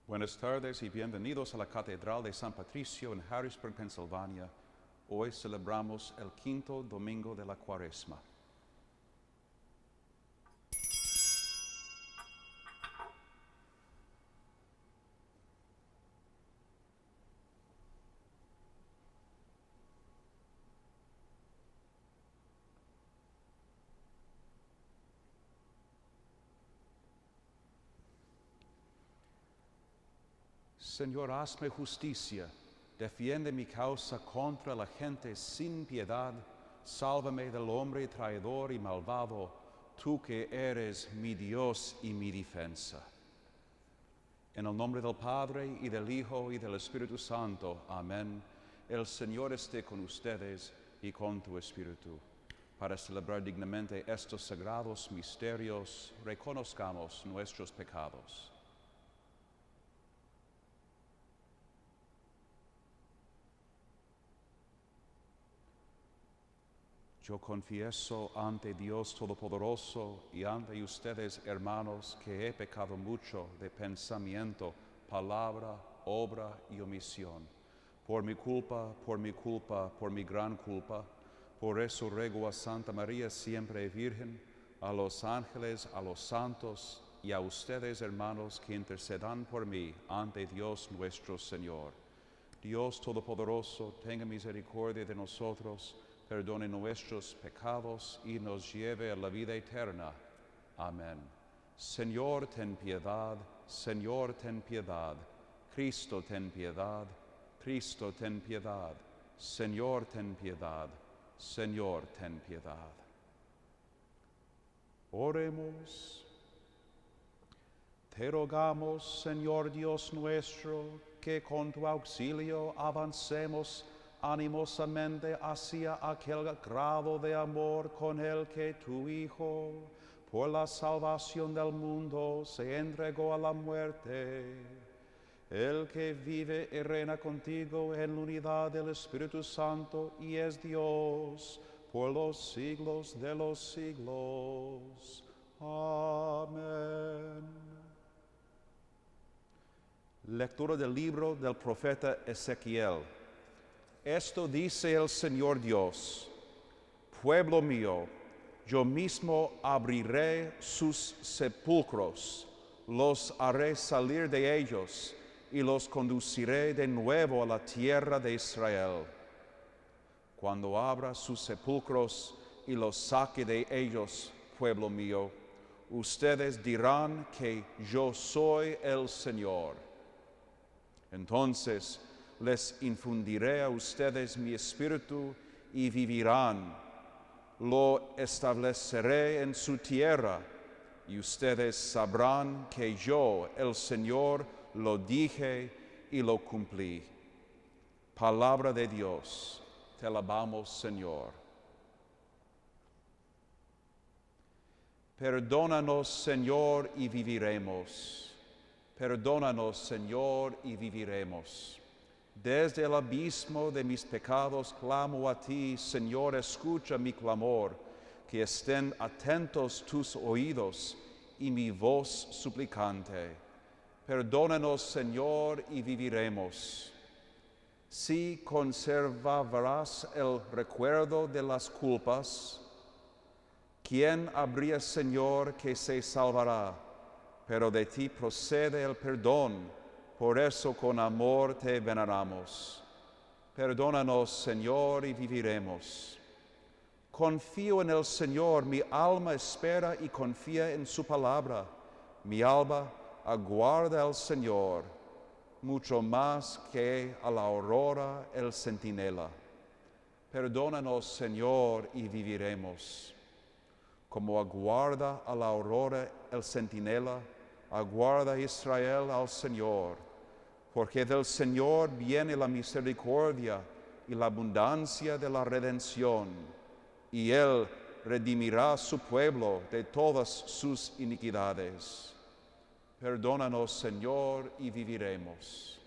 Buenas tardes y bienvenidos a la Catedral de San Patricio en Harrisburg, Pensilvania. Hoy celebramos el quinto domingo de la Cuaresma. Señor, hazme justicia, defiende mi causa contra la gente sin piedad, sálvame del hombre traidor y malvado, tú que eres mi Dios y mi defensa. En el nombre del Padre, y del Hijo, y del Espíritu Santo. Amén. El Señor esté con ustedes y con tu espíritu. Para celebrar dignamente estos sagrados misterios, reconozcamos nuestros pecados. Yo confieso ante Dios Todopoderoso y ante ustedes, hermanos, que he pecado mucho de pensamiento, palabra, obra y omisión. Por mi culpa, por mi gran culpa. Por eso ruego a Santa María, siempre Virgen, a los ángeles, a los santos y a ustedes, hermanos, que intercedan por mí ante Dios nuestro Señor. Dios Todopoderoso, tenga misericordia de nosotros, perdone nuestros pecados y nos lleve a la vida eterna. Amén. Señor, ten piedad. Señor, ten piedad. Cristo, ten piedad. Cristo, ten piedad. Señor, ten piedad. Señor, ten piedad. Oremos. Te rogamos, Señor Dios nuestro, que con tu auxilio avancemos animosamente hacia aquel grado de amor con el que tu Hijo, por la salvación del mundo, se entregó a la muerte. El que vive y reina contigo en la unidad del Espíritu Santo y es Dios por los siglos de los siglos. Amén. Lectura del libro del profeta Ezequiel. Esto dice el Señor Dios: pueblo mío, yo mismo abriré sus sepulcros, los haré salir de ellos y los conduciré de nuevo a la tierra de Israel. Cuando abra sus sepulcros y los saque de ellos, pueblo mío, ustedes dirán que yo soy el Señor. Entonces les infundiré a ustedes mi espíritu y vivirán. Lo estableceré en su tierra y ustedes sabrán que yo, el Señor, lo dije y lo cumplí. Palabra de Dios. Te alabamos, Señor. Perdónanos, Señor, y viviremos. Perdónanos, Señor, y viviremos. Desde el abismo de mis pecados clamo a ti, Señor, escucha mi clamor, que estén atentos tus oídos y mi voz suplicante. Perdónanos, Señor, y viviremos. Si conservarás el recuerdo de las culpas, ¿quién habría, Señor, que se salvará? Pero de ti procede el perdón. Por eso con amor te veneramos. Perdónanos, Señor, y viviremos. Confío en el Señor, mi alma espera y confía en su palabra. Mi alma aguarda al Señor, mucho más que a la aurora el centinela. Perdónanos, Señor, y viviremos. Como aguarda a la aurora el centinela, aguarda Israel al Señor, porque del Señor viene la misericordia y la abundancia de la redención, y Él redimirá a su pueblo de todas sus iniquidades. Perdónanos, Señor, y viviremos.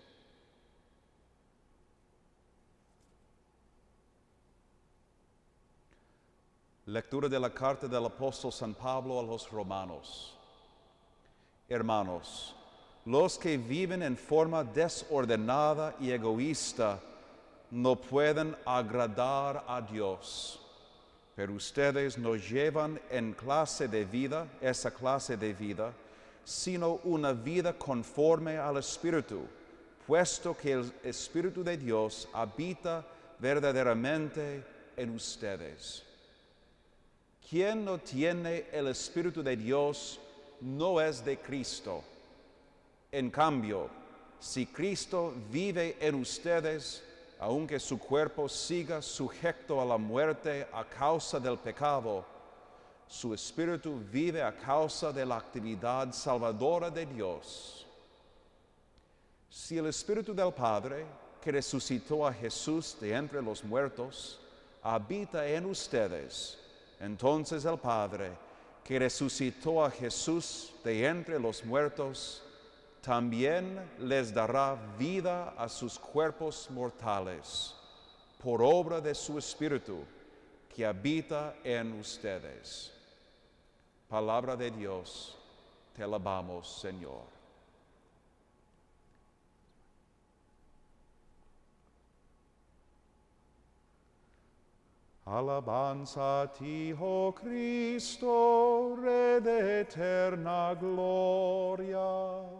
Lectura de la carta del apóstol San Pablo a los romanos. Hermanos, Los que viven en forma desordenada y egoísta no pueden agradar a Dios. Pero ustedes no llevan en esa clase de vida, sino una vida conforme al Espíritu, puesto que el Espíritu de Dios habita verdaderamente en ustedes. Quien no tiene el Espíritu de Dios no es de Cristo. En cambio, si Cristo vive en ustedes, aunque su cuerpo siga sujeto a la muerte a causa del pecado, su espíritu vive a causa de la actividad salvadora de Dios. Si el Espíritu del Padre, que resucitó a Jesús de entre los muertos, habita en ustedes, entonces el Padre, que resucitó a Jesús de entre los muertos, también les dará vida a sus cuerpos mortales, por obra de su Espíritu, que habita en ustedes. Palabra de Dios, te alabamos, Señor. Alabanza a ti, oh Cristo, Rey de eterna gloria.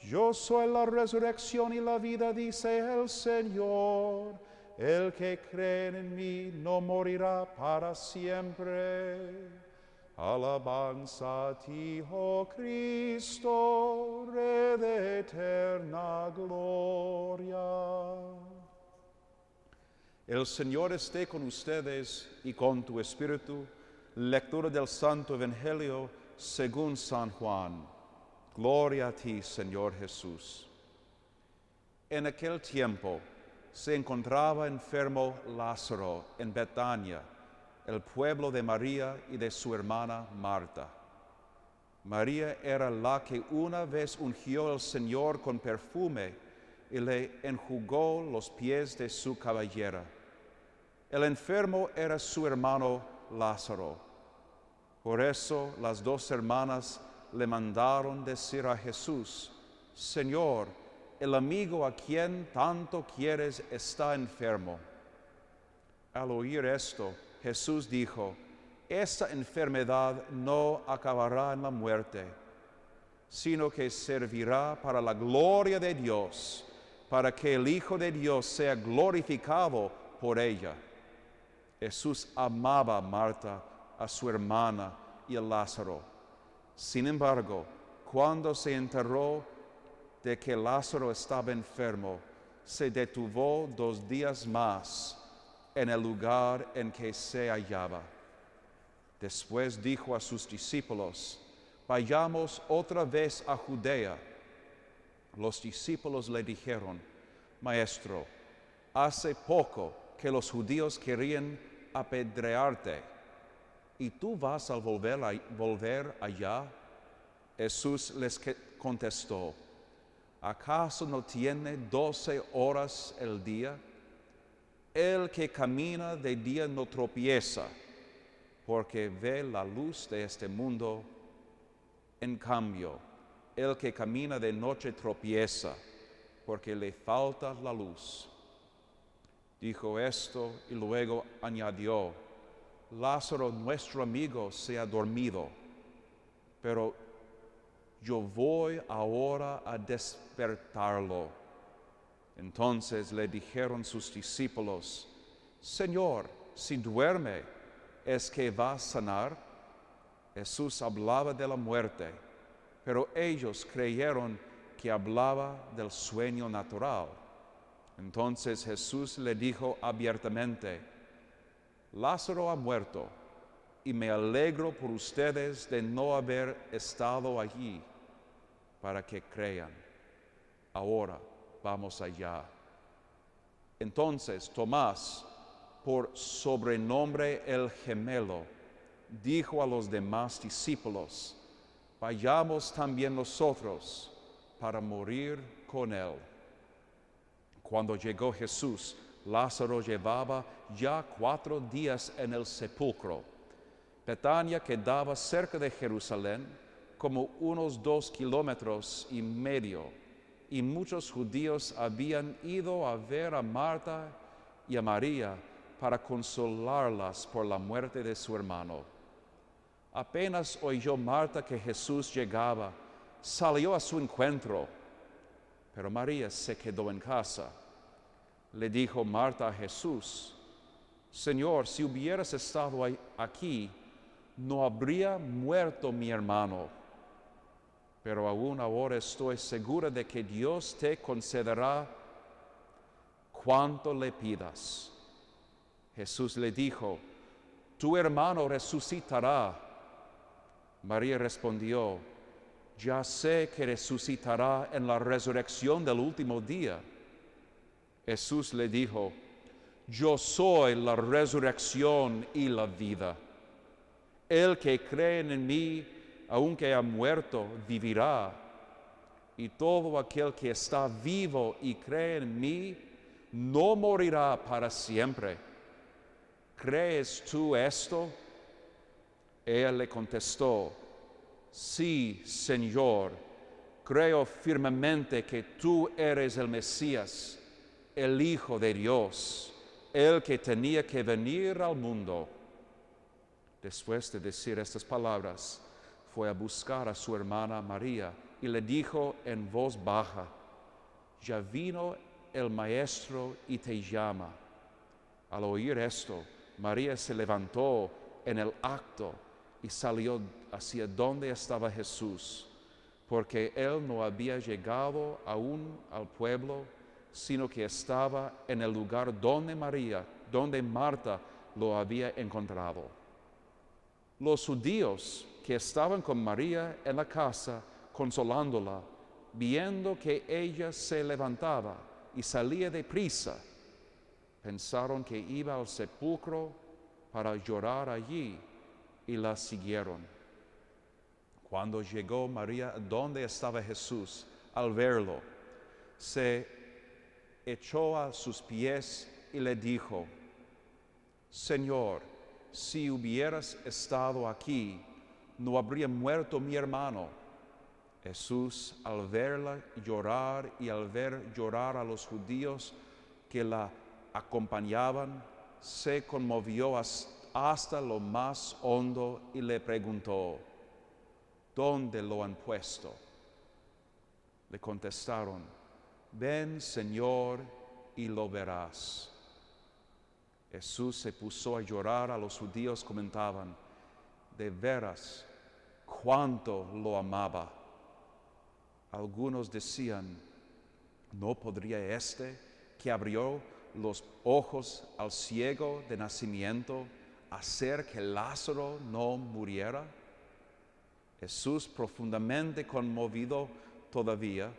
Yo soy la resurrección y la vida, dice el Señor. El que cree en mí no morirá para siempre. Alabanza a ti, oh Cristo, Rey de eterna gloria. El Señor esté con ustedes y con tu espíritu. Lectura del Santo Evangelio según San Juan. Gloria a ti, Señor Jesús. En aquel tiempo se encontraba enfermo Lázaro en Betania, el pueblo de María y de su hermana Marta. María era la que una vez ungió al Señor con perfume y le enjugó los pies de su cabellera. El enfermo era su hermano Lázaro. Por eso las dos hermanas le mandaron decir a Jesús: Señor, el amigo a quien tanto quieres está enfermo. Al oír esto, Jesús dijo: esta enfermedad no acabará en la muerte, sino que servirá para la gloria de Dios, para que el Hijo de Dios sea glorificado por ella. Jesús amaba a Marta, a su hermana y a Lázaro. Sin embargo, cuando se enteró de que Lázaro estaba enfermo, se detuvo 2 días más en el lugar en que se hallaba. Después dijo a sus discípulos: vayamos otra vez a Judea. Los discípulos le dijeron: Maestro, hace poco que los judíos querían apedrearte, ¿y tú vas a volver allá? Jesús les contestó: ¿acaso no tiene 12 horas el día? El que camina de día no tropieza, porque ve la luz de este mundo. En cambio, el que camina de noche tropieza, porque le falta la luz. Dijo esto y luego añadió: Lázaro, nuestro amigo, se ha dormido, pero yo voy ahora a despertarlo. Entonces le dijeron sus discípulos: Señor, si duerme, ¿es que va a sanar? Jesús hablaba de la muerte, pero ellos creyeron que hablaba del sueño natural. Entonces Jesús le dijo abiertamente: Lázaro ha muerto, y me alegro por ustedes de no haber estado allí, para que crean. Ahora vamos allá. Entonces Tomás, por sobrenombre el gemelo, dijo a los demás discípulos: vayamos también nosotros para morir con él. Cuando llegó Jesús, Lázaro llevaba ya 4 días en el sepulcro. Betania quedaba cerca de Jerusalén, como unos 2,5 kilómetros, y muchos judíos habían ido a ver a Marta y a María para consolarlas por la muerte de su hermano. Apenas oyó Marta que Jesús llegaba, salió a su encuentro, pero María se quedó en casa. Le dijo Marta a Jesús: Señor, si hubieras estado aquí, no habría muerto mi hermano. Pero aún ahora estoy segura de que Dios te concederá cuanto le pidas. Jesús le dijo: tu hermano resucitará. María respondió: ya sé que resucitará en la resurrección del último día. Jesús le dijo: yo soy la resurrección y la vida. El que cree en mí, aunque ha muerto, vivirá. Y todo aquel que está vivo y cree en mí, no morirá para siempre. ¿Crees tú esto? Ella le contestó: sí, Señor, creo firmemente que tú eres el Mesías, el Hijo de Dios, el que tenía que venir al mundo. Después de decir estas palabras, fue a buscar a su hermana María y le dijo en voz baja: ya vino el Maestro y te llama. Al oír esto, María se levantó en el acto y salió hacia donde estaba Jesús, porque él no había llegado aún al pueblo, sino que estaba en el lugar donde Marta lo había encontrado. Los judíos que estaban con María en la casa, consolándola, viendo que ella se levantaba y salía deprisa, pensaron que iba al sepulcro para llorar allí y la siguieron. Cuando llegó María donde estaba Jesús, al verlo, se echó a sus pies y le dijo: Señor, si hubieras estado aquí, no habría muerto mi hermano. Jesús, al verla llorar y al ver llorar a los judíos que la acompañaban, se conmovió hasta lo más hondo y le preguntó: ¿dónde lo han puesto? Le contestaron: ven, Señor, y lo verás. Jesús se puso a llorar. A los judíos comentaban: de veras, cuánto lo amaba. Algunos decían: ¿no podría este que abrió los ojos al ciego de nacimiento hacer que Lázaro no muriera? Jesús, profundamente conmovido todavía,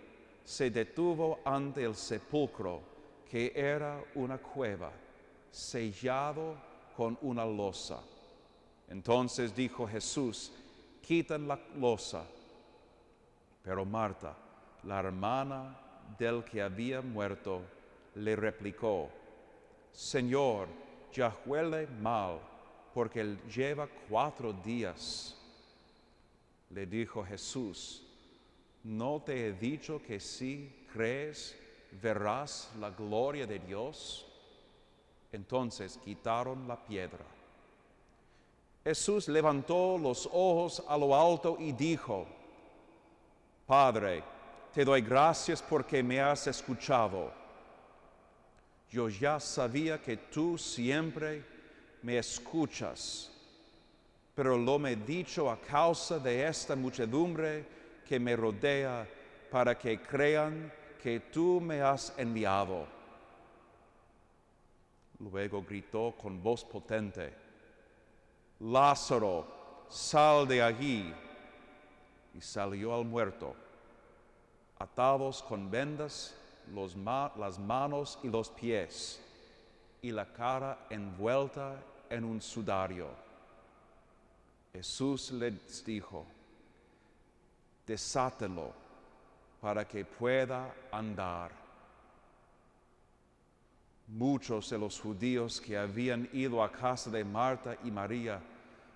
se detuvo ante el sepulcro, que era una cueva, sellado con una losa. Entonces dijo Jesús: quiten la losa. Pero Marta, la hermana del que había muerto, le replicó: Señor, ya huele mal, porque él lleva 4 días. Le dijo Jesús: ¿no te he dicho que si crees, verás la gloria de Dios? Entonces quitaron la piedra. Jesús levantó los ojos a lo alto y dijo: Padre, te doy gracias porque me has escuchado. Yo ya sabía que tú siempre me escuchas, pero lo he dicho a causa de esta muchedumbre que me rodea, para que crean que tú me has enviado. Luego gritó con voz potente: Lázaro, sal de allí. Y salió al muerto, atados con vendas las manos y los pies, y la cara envuelta en un sudario. Jesús les dijo: desátelo para que pueda andar. Muchos de los judíos que habían ido a casa de Marta y María,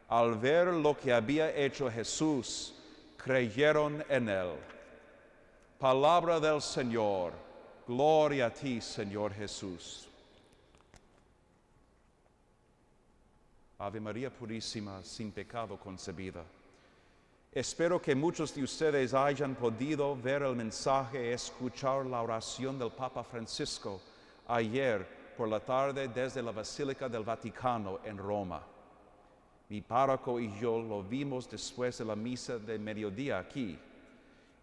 al ver lo que había hecho Jesús, creyeron en él. Palabra del Señor. Gloria a ti, Señor Jesús. Ave María Purísima, sin pecado concebida. Espero que muchos de ustedes hayan podido ver el mensaje, escuchar la oración del Papa Francisco ayer por la tarde desde la Basílica del Vaticano en Roma. Mi párroco y yo lo vimos después de la misa de mediodía aquí.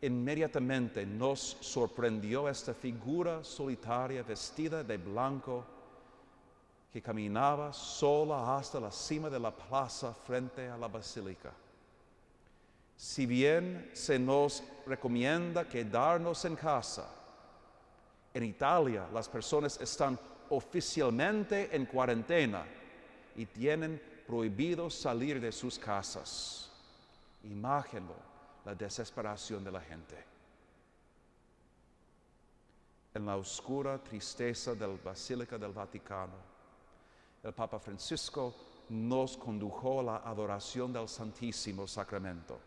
Inmediatamente nos sorprendió esta figura solitaria vestida de blanco que caminaba sola hasta la cima de la plaza frente a la basílica. Si bien se nos recomienda quedarnos en casa, en Italia las personas están oficialmente en cuarentena y tienen prohibido salir de sus casas. Imagínenlo, la desesperación de la gente. En la oscura tristeza de la Basílica del Vaticano, el Papa Francisco nos condujo a la adoración del Santísimo Sacramento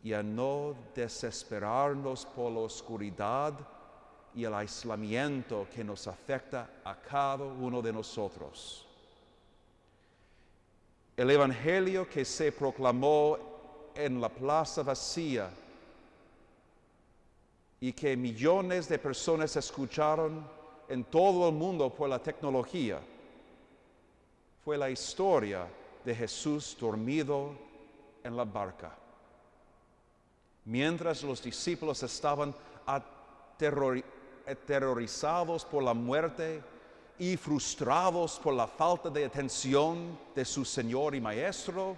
y a no desesperarnos por la oscuridad y el aislamiento que nos afecta a cada uno de nosotros. El Evangelio que se proclamó en la plaza vacía y que millones de personas escucharon en todo el mundo por la tecnología fue la historia de Jesús dormido en la barca. Mientras los discípulos estaban aterrorizados por la muerte y frustrados por la falta de atención de su Señor y Maestro,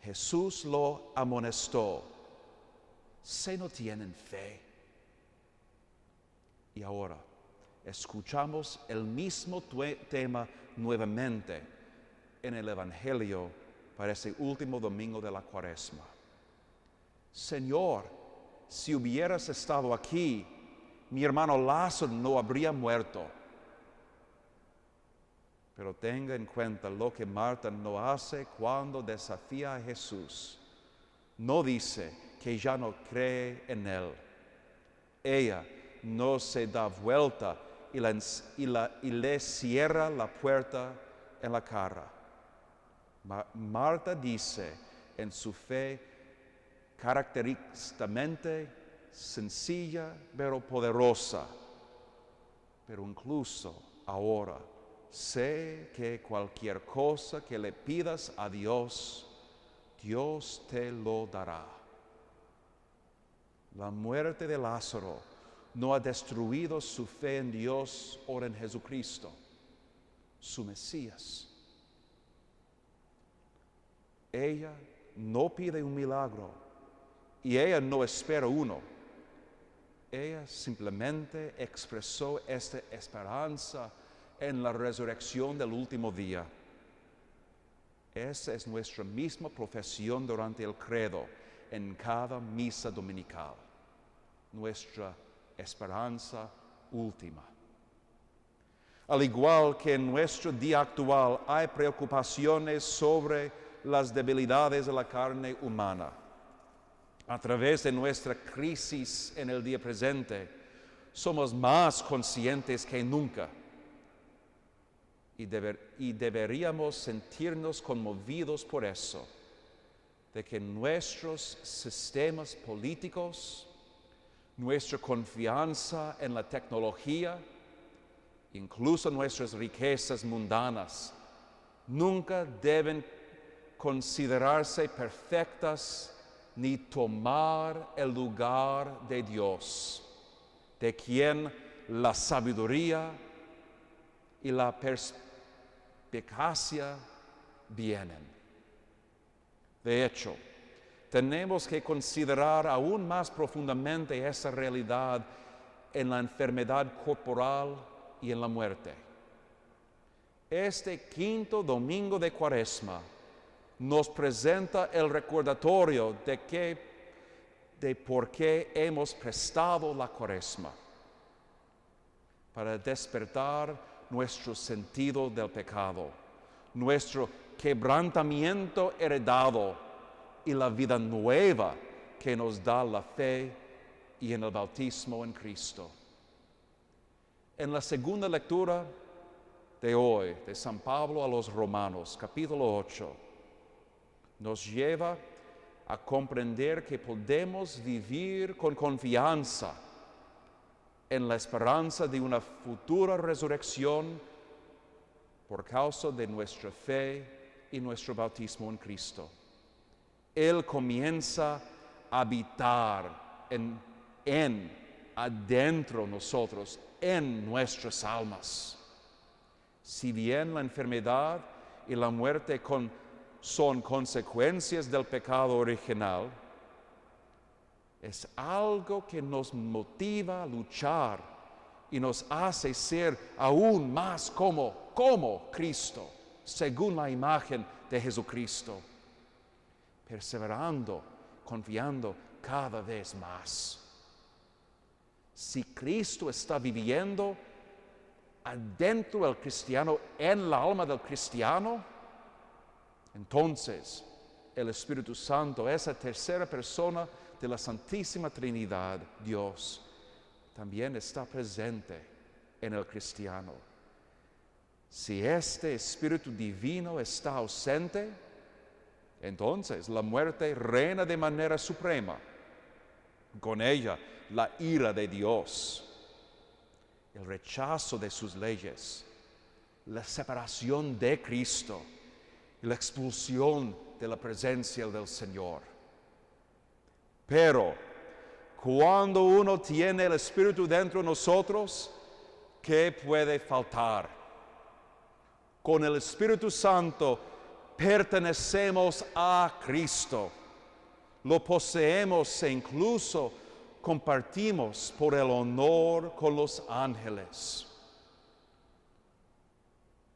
Jesús lo amonestó. ¿Se no tienen fe? Y ahora escuchamos el mismo tema nuevamente en el Evangelio para este último domingo de la Cuaresma. Señor, si hubieras estado aquí, mi hermano Lázaro no habría muerto. Pero tenga en cuenta lo que Marta no hace cuando desafía a Jesús. No dice que ya no cree en él. Ella no se da vuelta y le cierra la puerta en la cara. Marta dice en su fe característicamente sencilla pero poderosa, pero incluso ahora sé que cualquier cosa que le pidas a Dios, Dios te lo dará. La muerte de Lázaro no ha destruido su fe en Dios o en Jesucristo, su Mesías. Ella no pide un milagro y ella no espera uno. Ella simplemente expresó esta esperanza en la resurrección del último día. Esa es nuestra misma profesión durante el credo en cada misa dominical. Nuestra esperanza última. Al igual que en nuestro día actual hay preocupaciones sobre las debilidades de la carne humana. A través de nuestra crisis en el día presente, somos más conscientes que nunca y deberíamos sentirnos conmovidos por eso, de que nuestros sistemas políticos, nuestra confianza en la tecnología, incluso nuestras riquezas mundanas, nunca deben considerarse perfectas ni tomar el lugar de Dios, de quien la sabiduría y la perspicacia vienen. De hecho, tenemos que considerar aún más profundamente esa realidad en la enfermedad corporal y en la muerte. Este quinto domingo de Cuaresma nos presenta el recordatorio de por qué hemos prestado la Cuaresma, para despertar nuestro sentido del pecado, nuestro quebrantamiento heredado y la vida nueva que nos da la fe y en el bautismo en Cristo. En la segunda lectura de hoy, de San Pablo a los Romanos, capítulo 8, nos lleva a comprender que podemos vivir con confianza en la esperanza de una futura resurrección por causa de nuestra fe y nuestro bautismo en Cristo. Él comienza a habitar adentro nosotros, en nuestras almas. Si bien la enfermedad y la muerte son consecuencias del pecado original, es algo que nos motiva a luchar y nos hace ser aún más como Cristo, según la imagen de Jesucristo, perseverando, confiando cada vez más. Si Cristo está viviendo adentro del cristiano, en la alma del cristiano, entonces el Espíritu Santo, esa tercera persona de la Santísima Trinidad, Dios, también está presente en el cristiano. Si este Espíritu Divino está ausente, entonces la muerte reina de manera suprema. Con ella, la ira de Dios, el rechazo de sus leyes, la separación de Cristo y la expulsión de la presencia del Señor. Pero cuando uno tiene el Espíritu dentro de nosotros, ¿qué puede faltar? Con el Espíritu Santo pertenecemos a Cristo, lo poseemos e incluso compartimos por el honor con los ángeles.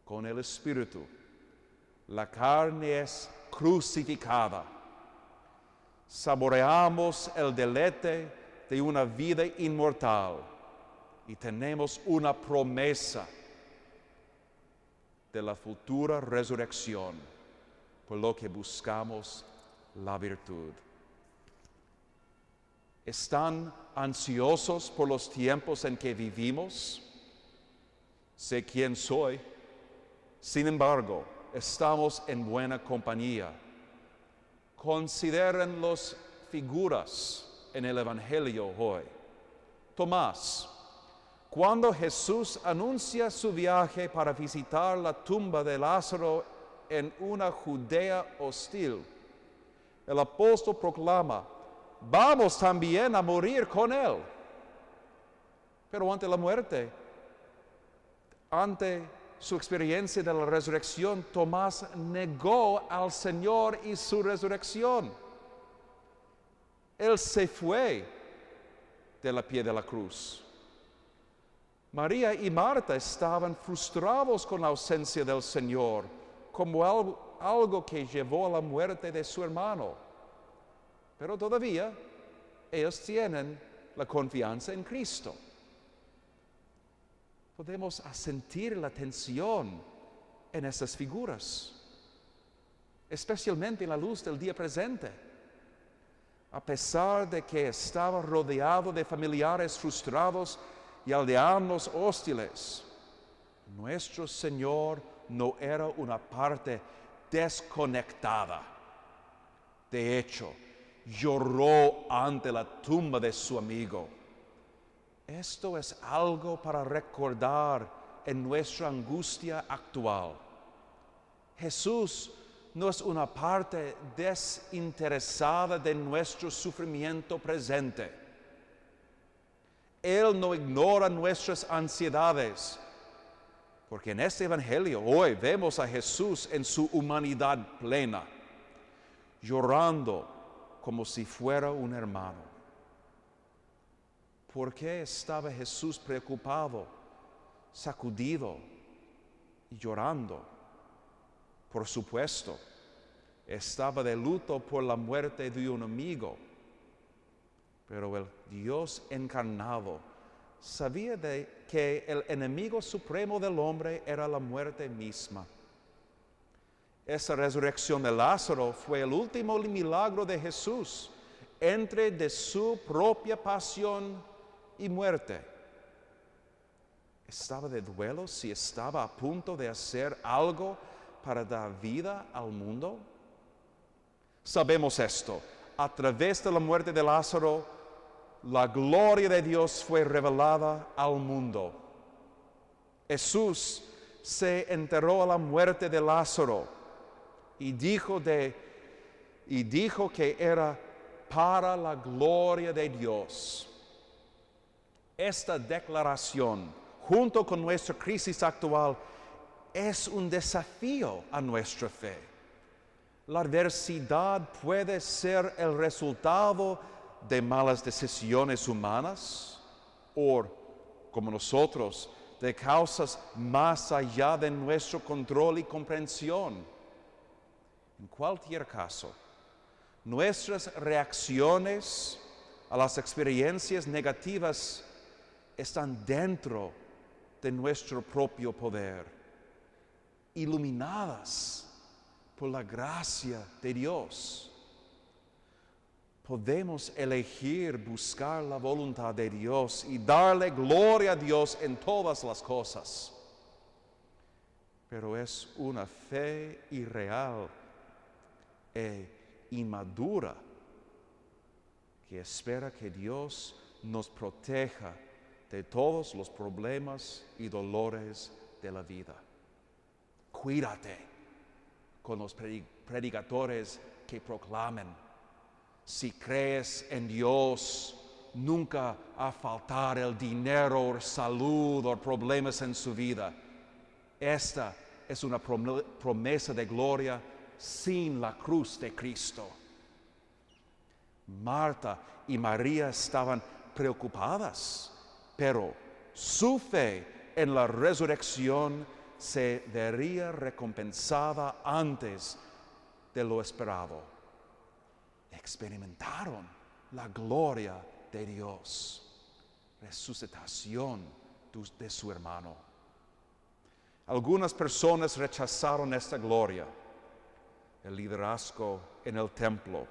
Con el Espíritu, la carne es crucificada. Saboreamos el deleite de una vida inmortal y tenemos una promesa de la futura resurrección, por lo que buscamos la virtud. ¿Están ansiosos por los tiempos en que vivimos? Sé quién soy. Sin embargo, estamos en buena compañía. Consideren las figuras en el Evangelio hoy. Tomás, cuando Jesús anuncia su viaje para visitar la tumba de Lázaro en una Judea hostil, el apóstol proclama: vamos también a morir con él. Pero ante la muerte, ante su experiencia de la resurrección, Tomás negó al Señor y su resurrección. Él se fue de la pie de la cruz. María y Marta estaban frustrados con la ausencia del Señor, como algo que llevó a la muerte de su hermano. Pero todavía ellos tienen la confianza en Cristo. Podemos sentir la tensión en esas figuras, especialmente en la luz del día presente. A pesar de que estaba rodeado de familiares frustrados y aldeanos hostiles, nuestro Señor no era una parte desconectada. De hecho, lloró ante la tumba de su amigo. Esto es algo para recordar en nuestra angustia actual. Jesús no es una parte desinteresada de nuestro sufrimiento presente. Él no ignora nuestras ansiedades, porque en este Evangelio hoy vemos a Jesús en su humanidad plena, llorando como si fuera un hermano. ¿Por qué estaba Jesús preocupado, sacudido y llorando? Por supuesto, estaba de luto por la muerte de un amigo, pero el Dios encarnado sabía que el enemigo supremo del hombre era la muerte misma. Esa resurrección de Lázaro fue el último milagro de Jesús entre de su propia pasión y muerte. ¿Estaba de duelo si estaba a punto de hacer algo para dar vida al mundo? Sabemos esto. A través de la muerte de Lázaro, la gloria de Dios fue revelada al mundo. Jesús se enteró a la muerte de Lázaro y dijo que era para la gloria de Dios. Esta declaración, junto con nuestra crisis actual, es un desafío a nuestra fe. La adversidad puede ser el resultado de malas decisiones humanas o, como nosotros, de causas más allá de nuestro control y comprensión. En cualquier caso, nuestras reacciones a las experiencias negativas están dentro de nuestro propio poder, iluminadas por la gracia de Dios. Podemos elegir buscar la voluntad de Dios y darle gloria a Dios en todas las cosas. Pero es una fe irreal e inmadura que espera que Dios nos proteja de todos los problemas y dolores de la vida. Cuídate con los predicadores que proclamen: si crees en Dios, nunca va a faltar el dinero o salud o problemas en su vida. Esta es una promesa de gloria sin la cruz de Cristo. Marta y María estaban preocupadas, pero su fe en la resurrección se vería recompensada antes de lo esperado. Experimentaron la gloria de Dios, resucitación de su hermano. Algunas personas rechazaron esta gloria, el liderazgo en el templo,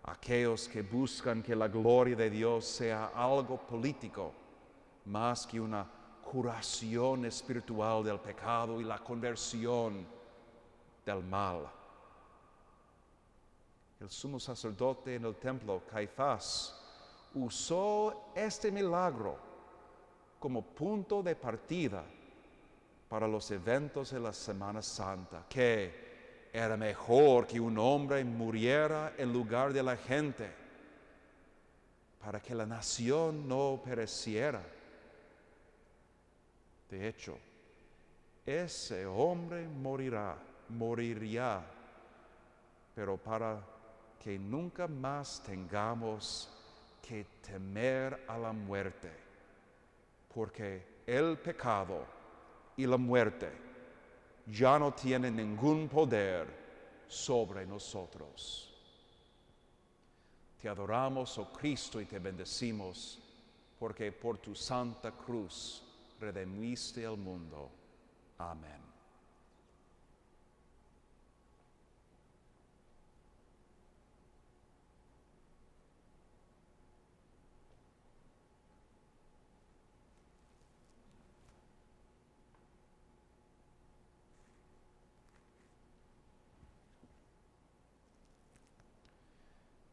aquellos que buscan que la gloria de Dios sea algo político, más que una curación espiritual del pecado y la conversión del mal. El sumo sacerdote en el templo, Caifás, usó este milagro como punto de partida para los eventos de la Semana Santa, que era mejor que un hombre muriera en lugar de la gente, para que la nación no pereciera. De hecho, ese hombre moriría, pero para que nunca más tengamos que temer a la muerte, porque el pecado y la muerte ya no tienen ningún poder sobre nosotros. Te adoramos, oh Cristo, y te bendecimos, porque por tu santa cruz redimiste el mundo. Amén.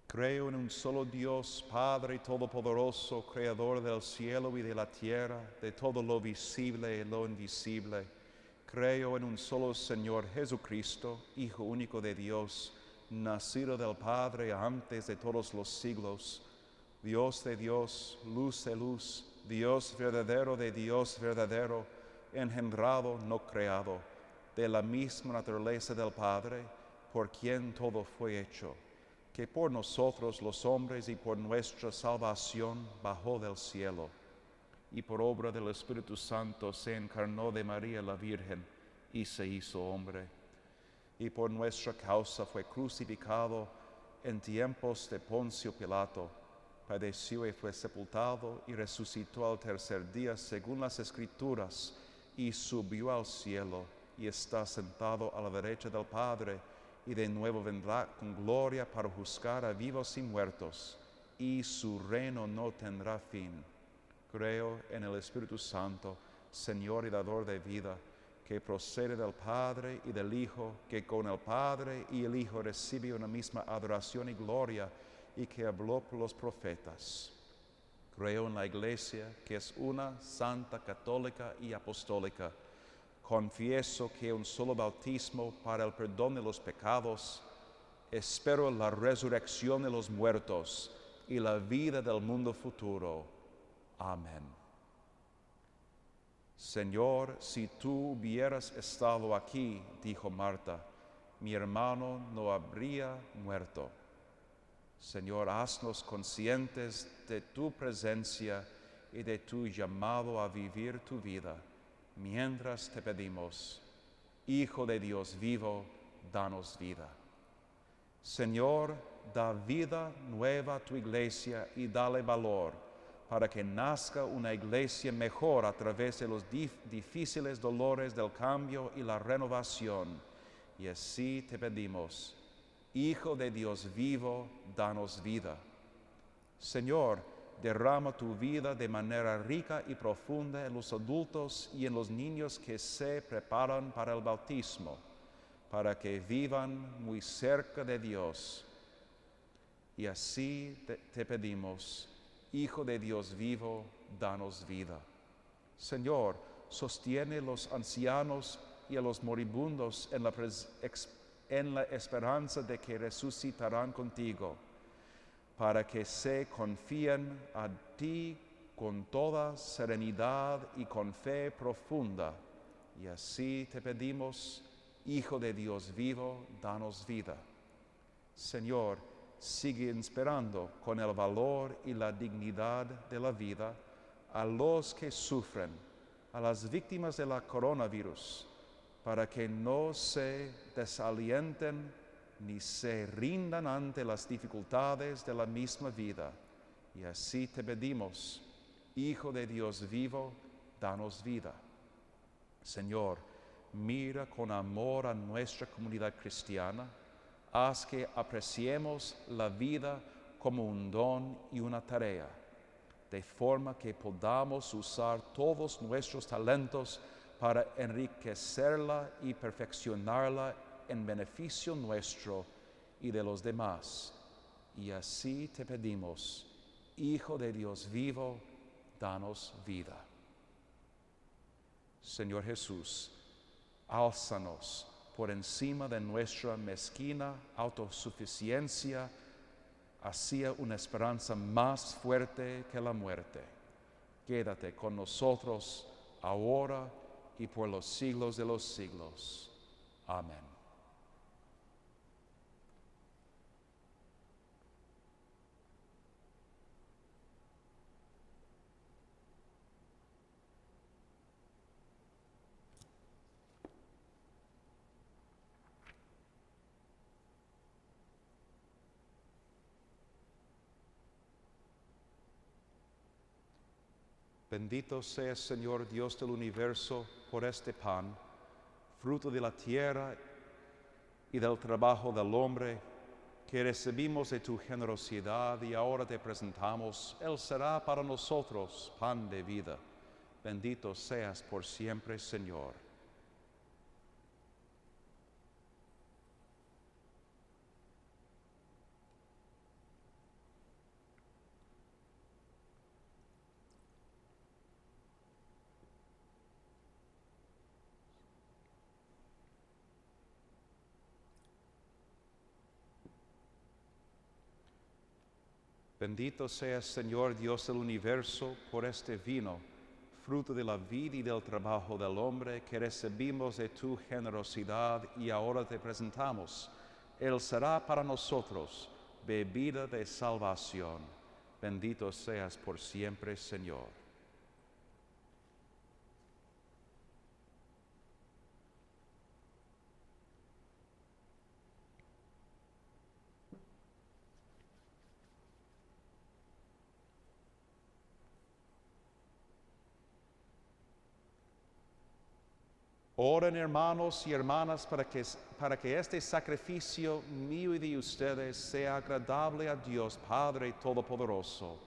Creo en un solo Dios, Padre Todopoderoso, Creador del cielo y de la tierra, de todo lo visible y lo invisible. Creo en un solo Señor Jesucristo, Hijo único de Dios, nacido del Padre antes de todos los siglos, Dios de Dios, luz de luz, Dios verdadero de Dios verdadero, engendrado, no creado, de la misma naturaleza del Padre, por quien todo fue hecho, que por nosotros los hombres y por nuestra salvación bajó del cielo, y por obra del Espíritu Santo se encarnó de María la Virgen y se hizo hombre, y por nuestra causa fue crucificado en tiempos de Poncio Pilato, padeció y fue sepultado y resucitó al tercer día según las Escrituras, y subió al cielo, y está sentado a la derecha del Padre, y de nuevo vendrá con gloria para juzgar a vivos y muertos, y su reino no tendrá fin. Creo en el Espíritu Santo, Señor y dador de vida, que procede del Padre y del Hijo, que con el Padre y el Hijo recibe una misma adoración y gloria, y que habló por los profetas. Creo en la Iglesia, que es una, santa, católica y apostólica. Confieso que un solo bautismo para el perdón de los pecados. Espero la resurrección de los muertos y la vida del mundo futuro. Amén. Señor, si tú hubieras estado aquí, dijo Marta, mi hermano no habría muerto. Señor, haznos conscientes de tu presencia y de tu llamado a vivir tu vida. Mientras te pedimos, Hijo de Dios vivo, danos vida. Señor, da vida nueva a tu iglesia y dale valor para que nazca una iglesia mejor a través de los difíciles dolores del cambio y la renovación. Y así te pedimos, Hijo de Dios vivo, danos vida. Señor, derrama tu vida de manera rica y profunda en los adultos y en los niños que se preparan para el bautismo, para que vivan muy cerca de Dios. Y así te pedimos, Hijo de Dios vivo, danos vida. Señor, sostiene a los ancianos y a los moribundos en la esperanza de que resucitarán contigo, para que se confíen a ti con toda serenidad y con fe profunda. Y así te pedimos, Hijo de Dios vivo, danos vida. Señor, sigue inspirando con el valor y la dignidad de la vida a los que sufren, a las víctimas del coronavirus, para que no se desalienten ni se rindan ante las dificultades de la misma vida. Y así te pedimos, Hijo de Dios vivo, danos vida. Señor, mira con amor a nuestra comunidad cristiana, haz que apreciemos la vida como un don y una tarea, de forma que podamos usar todos nuestros talentos para enriquecerla y perfeccionarla en beneficio nuestro y de los demás. Y así te pedimos, Hijo de Dios vivo, danos vida. Señor Jesús, álzanos por encima de nuestra mezquina autosuficiencia hacia una esperanza más fuerte que la muerte. Quédate con nosotros ahora y por los siglos de los siglos. Amén. Bendito seas, Señor Dios del universo, por este pan, fruto de la tierra y del trabajo del hombre, que recibimos de tu generosidad y ahora te presentamos. Él será para nosotros pan de vida. Bendito seas por siempre, Señor. Bendito seas, Señor Dios del universo, por este vino, fruto de la vida y del trabajo del hombre, que recibimos de tu generosidad y ahora te presentamos. Él será para nosotros bebida de salvación. Bendito seas por siempre, Señor. Oren, hermanos y hermanas, para que este sacrificio mío y de ustedes sea agradable a Dios Padre Todopoderoso.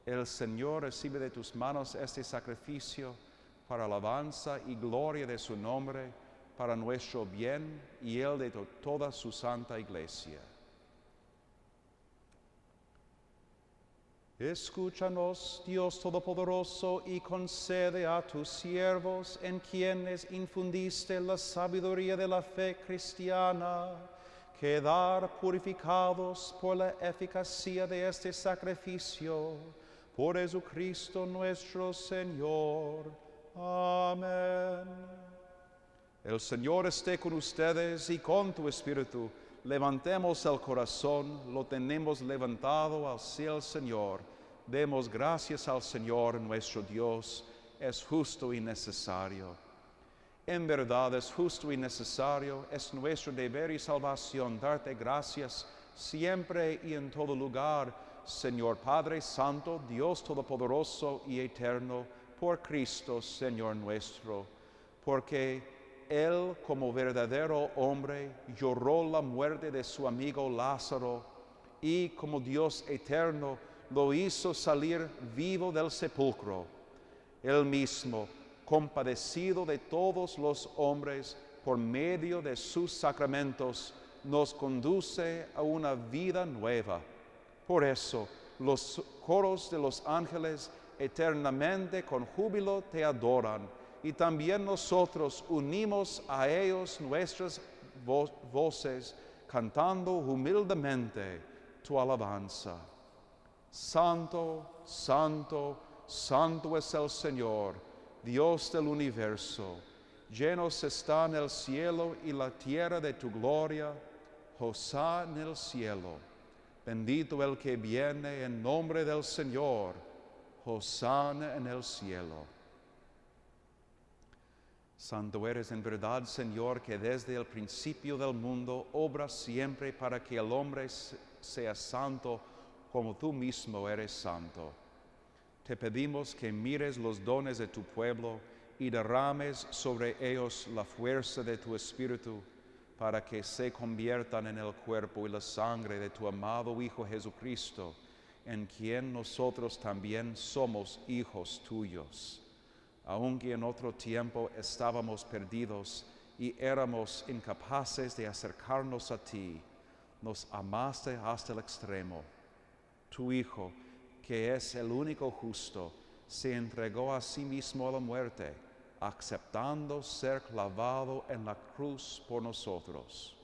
El Señor recibe de tus manos este sacrificio para alabanza y gloria de su nombre, para nuestro bien y el de toda su santa Iglesia. Escúchanos, Dios Todopoderoso, y concede a tus siervos, en quienes infundiste la sabiduría de la fe cristiana, quedar purificados por la eficacia de este sacrificio, por Jesucristo nuestro Señor. Amén. El Señor esté con ustedes y con tu espíritu. Levantemos el corazón, lo tenemos levantado hacia el Señor. Demos gracias al Señor nuestro Dios, es justo y necesario. En verdad es justo y necesario, es nuestro deber y salvación darte gracias siempre y en todo lugar, Señor Padre Santo, Dios Todopoderoso y Eterno, por Cristo, Señor nuestro, porque Él, como verdadero hombre, lloró la muerte de su amigo Lázaro y, como Dios eterno, lo hizo salir vivo del sepulcro. Él mismo, compadecido de todos los hombres por medio de sus sacramentos, nos conduce a una vida nueva. Por eso, los coros de los ángeles eternamente con júbilo te adoran, y también nosotros unimos a ellos nuestras voces, cantando humildemente tu alabanza. Santo, santo, santo es el Señor, Dios del universo. Llenos están el cielo y la tierra de tu gloria. Hosana en el cielo. Bendito el que viene en nombre del Señor. Hosana en el cielo. Santo eres en verdad, Señor, que desde el principio del mundo obras siempre para que el hombre sea santo como tú mismo eres santo. Te pedimos que mires los dones de tu pueblo y derrames sobre ellos la fuerza de tu Espíritu, para que se conviertan en el cuerpo y la sangre de tu amado Hijo Jesucristo, en quien nosotros también somos hijos tuyos. Aunque en otro tiempo estábamos perdidos y éramos incapaces de acercarnos a ti, nos amaste hasta el extremo. Tu Hijo, que es el único justo, se entregó a sí mismo a la muerte, aceptando ser clavado en la cruz por nosotros.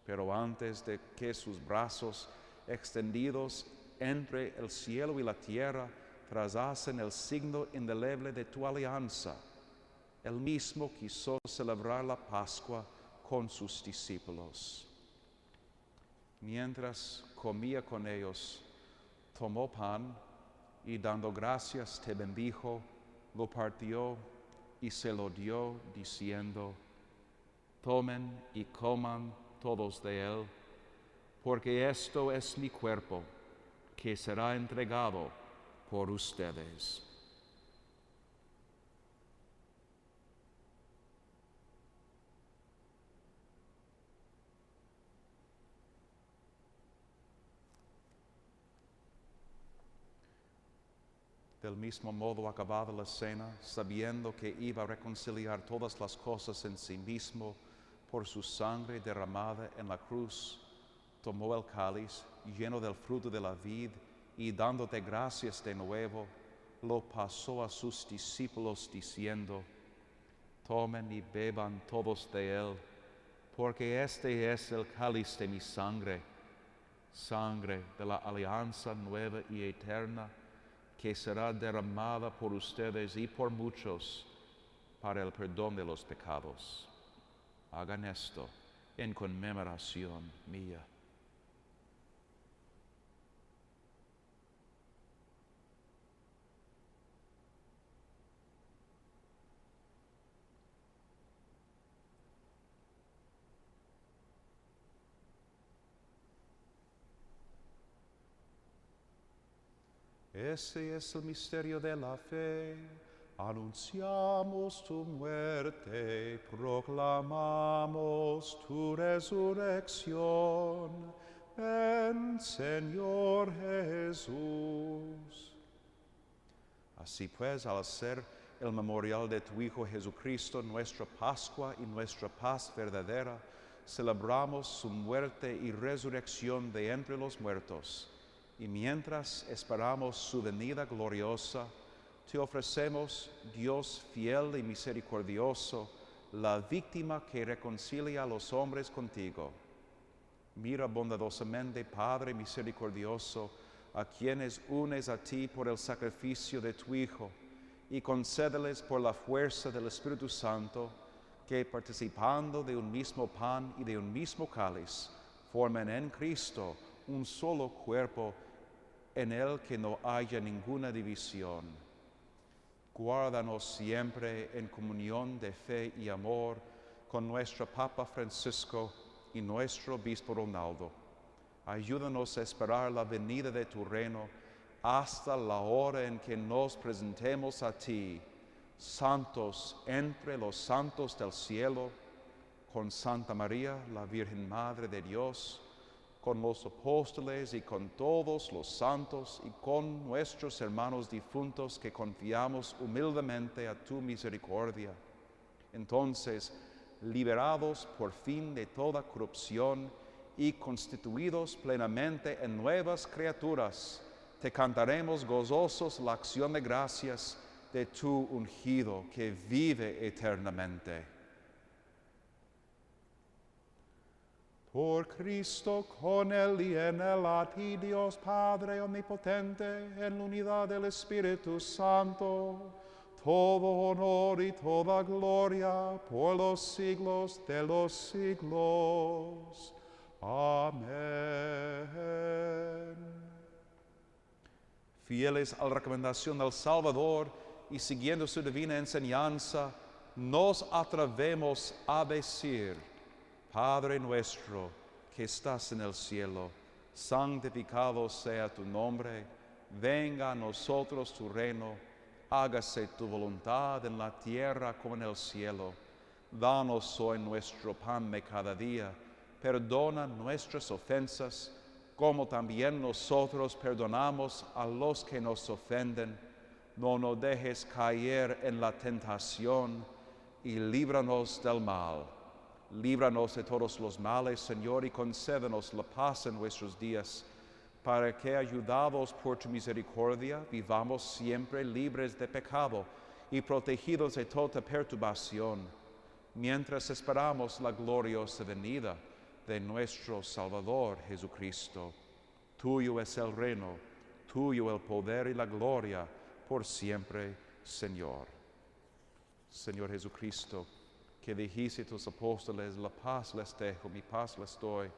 Pero antes de que sus brazos, extendidos entre el cielo y la tierra, trazasen el signo indeleble de tu alianza, él mismo quiso celebrar la Pascua con sus discípulos. Mientras comía con ellos, tomó pan y dando gracias te bendijo, lo partió y se lo dio diciendo: tomen y coman todos de él, porque esto es mi cuerpo, que será entregado por ustedes. Del mismo modo, acabada la cena, sabiendo que iba a reconciliar todas las cosas en sí mismo por su sangre derramada en la cruz, tomó el cáliz lleno del fruto de la vid y dándote gracias de nuevo, lo pasó a sus discípulos diciendo: tomen y beban todos de él, porque este es el cáliz de mi sangre, sangre de la alianza nueva y eterna, que será derramada por ustedes y por muchos para el perdón de los pecados. Hagan esto en conmemoración mía. Ese es el misterio de la fe. Anunciamos tu muerte, proclamamos tu resurrección. Ven, Señor Jesús. Así pues, al hacer el memorial de tu Hijo Jesucristo, nuestra Pascua y nuestra paz verdadera, celebramos su muerte y resurrección de entre los muertos. Y mientras esperamos su venida gloriosa, te ofrecemos, Dios fiel y misericordioso, la víctima que reconcilia a los hombres contigo. Mira bondadosamente, Padre misericordioso, a quienes unes a ti por el sacrificio de tu Hijo, y concédeles por la fuerza del Espíritu Santo, que participando de un mismo pan y de un mismo cáliz, formen en Cristo un solo cuerpo, en el que no haya ninguna división. Guárdanos siempre en comunión de fe y amor con nuestro Papa Francisco y nuestro Obispo Ronaldo. Ayúdanos a esperar la venida de tu reino hasta la hora en que nos presentemos a ti, santos entre los santos del cielo, con Santa María, la Virgen Madre de Dios, con los apóstoles y con todos los santos y con nuestros hermanos difuntos que confiamos humildemente a tu misericordia. Entonces, liberados por fin de toda corrupción y constituidos plenamente en nuevas criaturas, te cantaremos gozosos la acción de gracias de tu ungido que vive eternamente. Por Cristo, con Él y en Él, a ti, Dios Padre omnipotente, en la unidad del Espíritu Santo, todo honor y toda gloria por los siglos de los siglos. Amén. Fieles a la recomendación del Salvador y siguiendo su divina enseñanza, nos atrevemos a decir: Padre nuestro que estás en el cielo, santificado sea tu nombre, venga a nosotros tu reino, hágase tu voluntad en la tierra como en el cielo. Danos hoy nuestro pan de cada día, perdona nuestras ofensas, como también nosotros perdonamos a los que nos ofenden. No nos dejes caer en la tentación y líbranos del mal. Líbranos de todos los males, Señor, y concédenos la paz en nuestros días, para que, ayudados por tu misericordia, vivamos siempre libres de pecado y protegidos de toda perturbación, mientras esperamos la gloriosa venida de nuestro Salvador Jesucristo. Tuyo es el reino, tuyo el poder y la gloria, por siempre, Señor. Señor Jesucristo, que dijiste a tus apóstoles: la paz les dejo, mi paz les doy.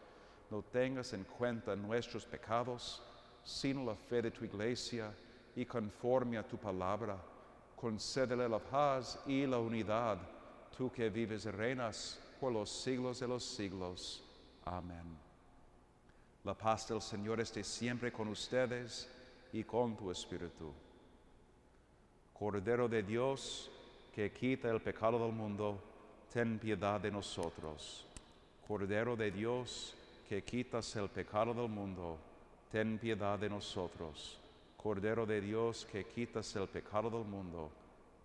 No tengas en cuenta nuestros pecados, sino la fe de tu iglesia, y conforme a tu palabra, concédele la paz y la unidad, tú que vives y reinas por los siglos de los siglos. Amén. La paz del Señor esté siempre con ustedes y con tu espíritu. Cordero de Dios, que quita el pecado del mundo, ten piedad de nosotros. Cordero de Dios, que quitas el pecado del mundo, ten piedad de nosotros. Cordero de Dios, que quitas el pecado del mundo,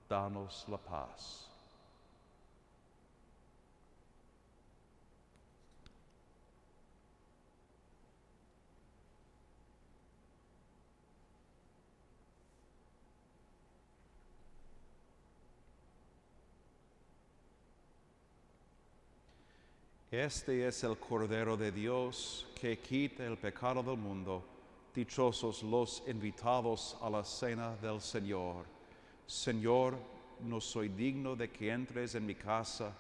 danos la paz. Este es el Cordero de Dios que quita el pecado del mundo. Dichosos los invitados a la cena del Señor. Señor, no soy digno de que entres en mi casa,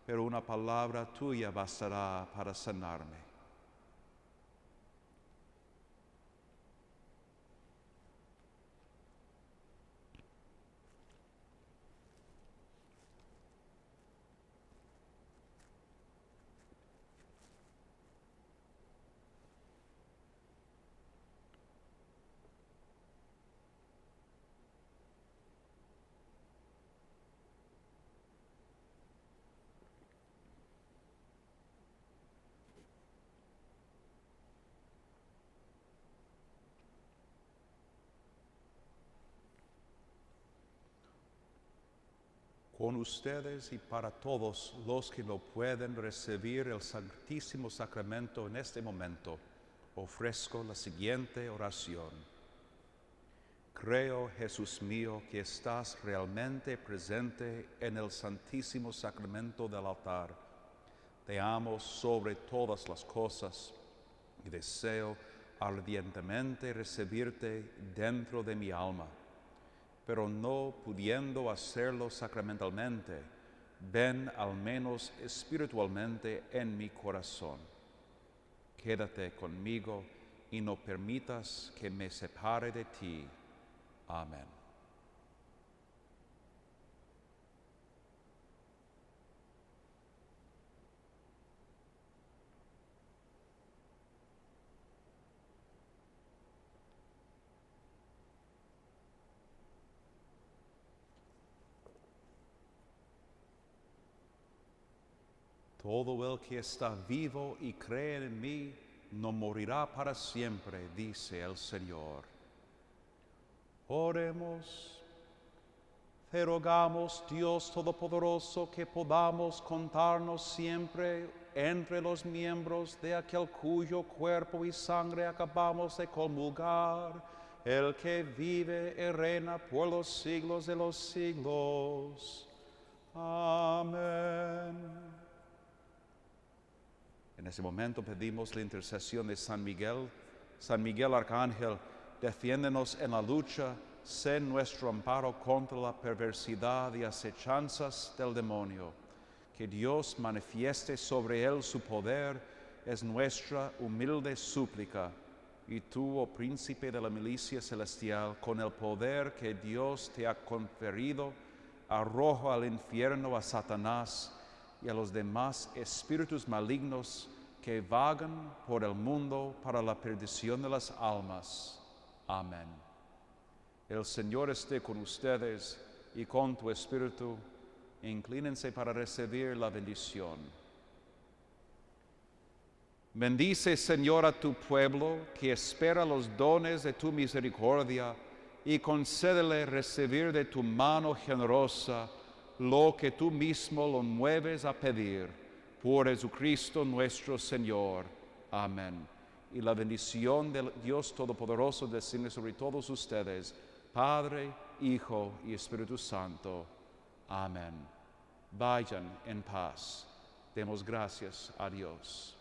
pero una palabra tuya bastará para sanarme. con ustedes y para todos los que no pueden recibir el Santísimo Sacramento en este momento, ofrezco la siguiente oración. Creo, Jesús mío, que estás realmente presente en el Santísimo Sacramento del altar. Te amo sobre todas las cosas y deseo ardientemente recibirte dentro de mi alma. Pero no pudiendo hacerlo sacramentalmente, ven al menos espiritualmente en mi corazón. Quédate conmigo y no permitas que me separe de ti. Amén. Todo el que está vivo y cree en mí, no morirá para siempre, dice el Señor. Oremos. Te rogamos, Dios Todopoderoso, que podamos contarnos siempre entre los miembros de aquel cuyo cuerpo y sangre acabamos de comulgar, el que vive y reina por los siglos de los siglos. Amén. En ese momento pedimos la intercesión de San Miguel. San Miguel Arcángel, defiéndenos en la lucha, sé nuestro amparo contra la perversidad y acechanzas del demonio. Que Dios manifieste sobre él su poder, es nuestra humilde súplica. Y tú, oh príncipe de la milicia celestial, con el poder que Dios te ha conferido, arroja al infierno a Satanás y a los demás espíritus malignos que vagan por el mundo para la perdición de las almas. Amén. El Señor esté con ustedes y con tu espíritu. Inclínense para recibir la bendición. Bendice, Señor, a tu pueblo que espera los dones de tu misericordia y concédele recibir de tu mano generosa lo que tú mismo lo mueves a pedir, por Jesucristo nuestro Señor. Amén. Y la bendición del Dios Todopoderoso desciende sobre todos ustedes, Padre, Hijo y Espíritu Santo. Amén. Vayan en paz. Demos gracias a Dios.